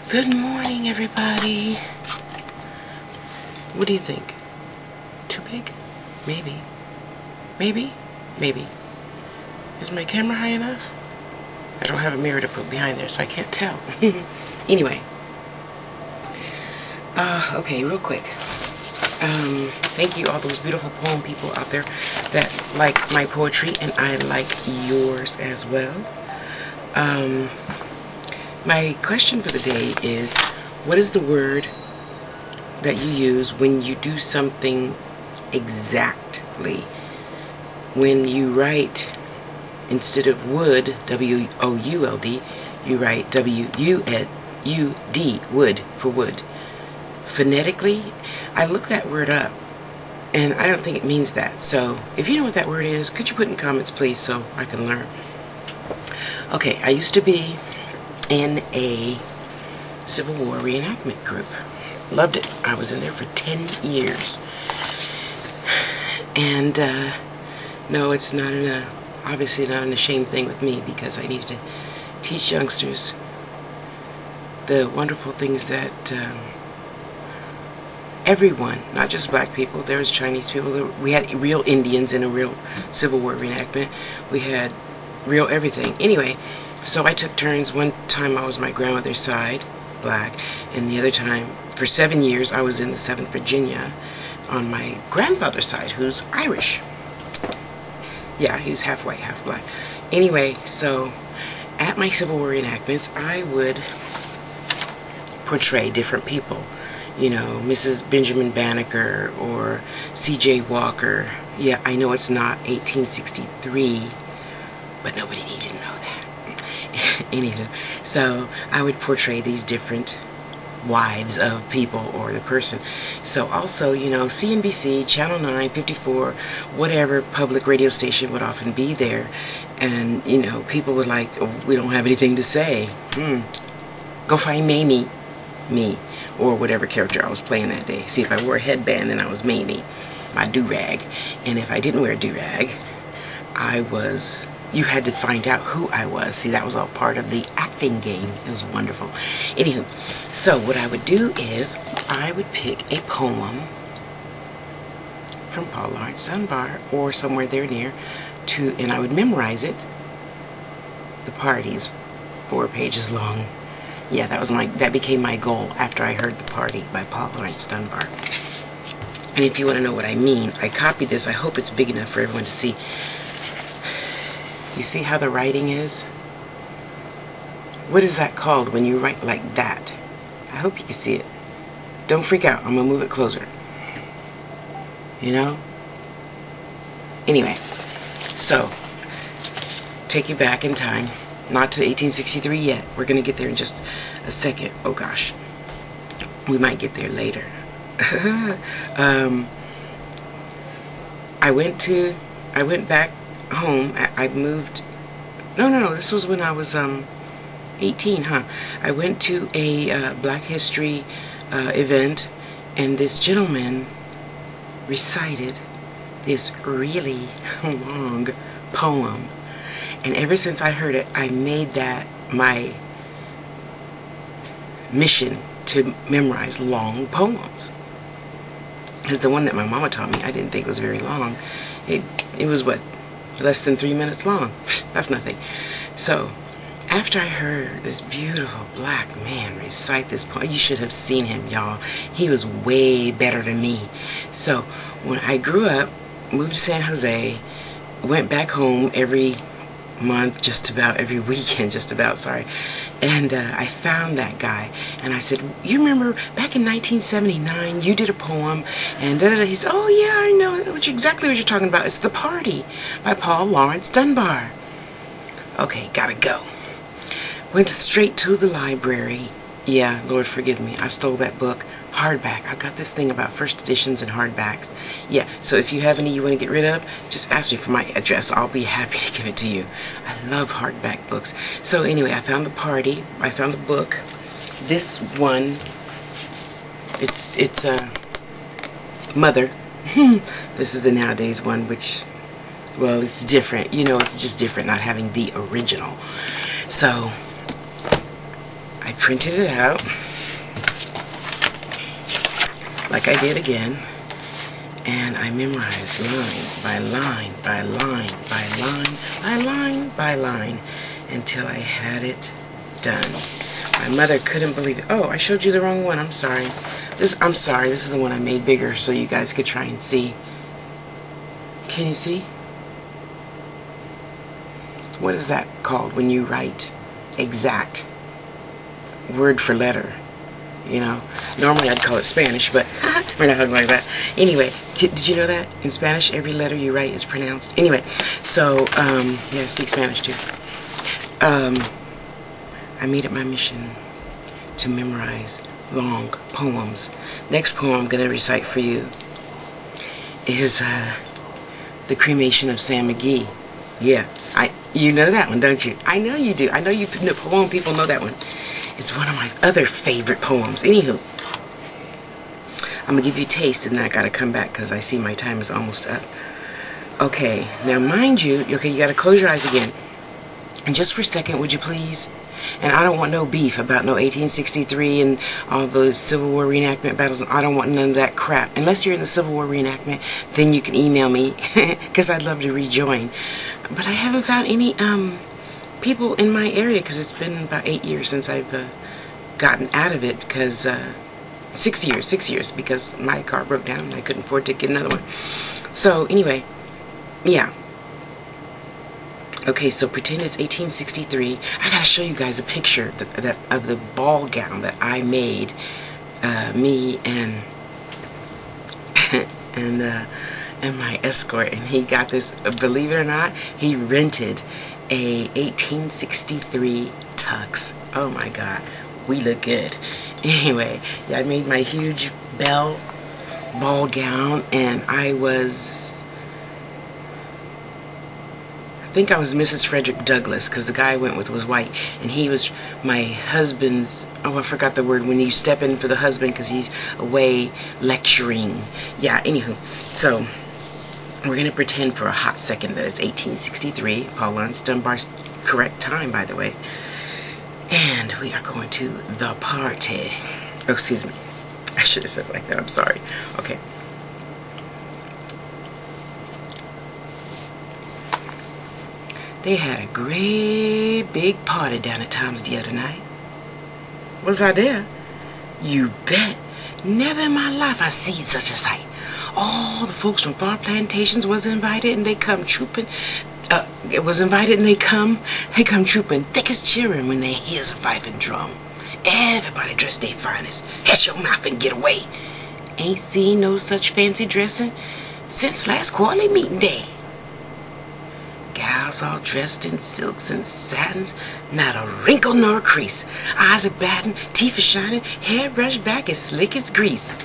Good morning, everybody. What do you think? Too big? Maybe. Maybe? Maybe. Is my camera high enough? I don't have a mirror to put behind there, so I can't tell. Anyway. Okay, real quick. Thank you, all those beautiful poem people out there that like my poetry, and I like yours as well. My question for the day is, what is the word that you use when you do something exactly? When you write, instead of would, W-O-U-L-D, you write W-U-D, would, for wood. Phonetically, I looked that word up, and I don't think it means that. So, if you know what that word is, could you put in comments, please, so I can learn? Okay, I used to be in a Civil War reenactment group. Loved it. I was in there for 10 years. And, no, it's not obviously not an ashamed thing with me, because I needed to teach youngsters the wonderful things that everyone, not just black people, there was Chinese people, we had real Indians in a real Civil War reenactment, we had real everything. Anyway, so I took turns. One time I was my grandmother's side, black, and the other time, for 7 years, I was in the 7th Virginia on my grandfather's side, who's Irish. Yeah, he was half white, half black. Anyway, so at my Civil War reenactments, I would portray different people. You know, Mrs. Benjamin Banneker or C.J. Walker. Yeah, I know it's not 1863, but nobody needed to know that. Anywho, so I would portray these different wives of people or the person. So also, you know, CNBC, Channel 9, 54, whatever public radio station would often be there. And, you know, people would like, oh, we don't have anything to say. Go find Mamie, me, or whatever character I was playing that day. See, if I wore a headband, then I was Mamie, my do-rag. And if I didn't wear a do-rag, you had to find out who I was. See, that was all part of the acting game. It was wonderful. Anywho, so what I would do is I would pick a poem from Paul Laurence Dunbar or somewhere there near and I would memorize it. The party is 4 pages long. Yeah, that became my goal after I heard The Party by Paul Laurence Dunbar. And if you want to know what I mean, I copied this. I hope it's big enough for everyone to see. You see how the writing is? What is that called when you write like that? I hope you can see it. Don't freak out. I'm going to move it closer. You know? Anyway, so take you back in time. Not to 1863 yet. We're going to get there in just a second. Oh gosh. We might get there later. I went back home. I moved. No, this was when I was 18, huh? I went to a Black History event, and this gentleman recited this really long poem. And ever since I heard it, I made that my mission to memorize long poems. Because the one that my mama taught me, I didn't think was very long. It was, what, less than 3 minutes long. That's nothing. So, after I heard this beautiful black man recite this poem, you should have seen him, y'all. He was way better than me. So, when I grew up, moved to San Jose, went back home every month, just about every weekend, sorry, and I found that guy, and I said, you remember back in 1979 you did a poem, and da-da-da. He said, oh yeah, I know exactly what you're talking about. It's The Party by Paul Laurence Dunbar. Okay, gotta go. Went straight to the library. Yeah, Lord forgive me, I stole that book. Hardback. I've got this thing about first editions and hardbacks. Yeah, so if you have any you want to get rid of, just ask me for my address. I'll be happy to give it to you. I love hardback books. So anyway, I found The Party. I found the book. This one, it's Mother. This is the nowadays one, which, well, it's different. You know, it's just different not having the original. So I printed it out like I did again, and I memorized line by line by line by line by line by line until I had it done. My mother couldn't believe it. Oh, I showed you the wrong one. I'm sorry. I'm sorry. This is the one I made bigger so you guys could try and see. Can you see? What is that called when you write exact word for letter? You know, normally I'd call it Spanish, but we're not talking like that. Anyway, did you know that in Spanish every letter you write is pronounced? Anyway, so yeah, I speak Spanish too. I made it my mission to memorize long poems. Next poem I'm going to recite for you is The Cremation of Sam McGee. Yeah, you know that one, don't you? I know you do. I know you poem people know that one. It's one of my other favorite poems. Anywho, I'm going to give you a taste and then I got to come back because I see my time is almost up. Okay, now mind you, okay, you got to close your eyes again. And just for a second, would you please? And I don't want no beef about no 1863 and all those Civil War reenactment battles. I don't want none of that crap. Unless you're in the Civil War reenactment, then you can email me because I'd love to rejoin. But I haven't found any people in my area because it's been about 8 years since I've gotten out of it because 6 years because my car broke down and I couldn't afford to get another one. So anyway, yeah. Okay, so pretend it's 1863. I gotta show you guys a picture of the ball gown that I made, me and and my escort, and he got this. Believe it or not, he rented a 1863 tux. Oh my God, we look good. Anyway, yeah, I made my huge ball gown, and I think I was Mrs. Frederick Douglass because the guy I went with was white, and he was my husband's, oh, I forgot the word, when you step in for the husband because he's away lecturing. Yeah, anywho, so we're going to pretend for a hot second that it's 1863, Paul Laurence Dunbar's correct time, by the way, and we are going to the party. Oh, excuse me, I should have said it like that, I'm sorry. Okay. They had a great big party down at Tom's the other night. Was I there? You bet. Never in my life I seen such a sight. All the folks from far plantations was invited and they come trooping. They come trooping thick as cheering when they hears a fife and drum. Everybody dressed their finest. Hush your mouth and get away. Ain't seen no such fancy dressing since last quarterly meeting day. Gals all dressed in silks and satins, not a wrinkle nor a crease. Eyes are batting, teeth are shining, hair brushed back as slick as grease.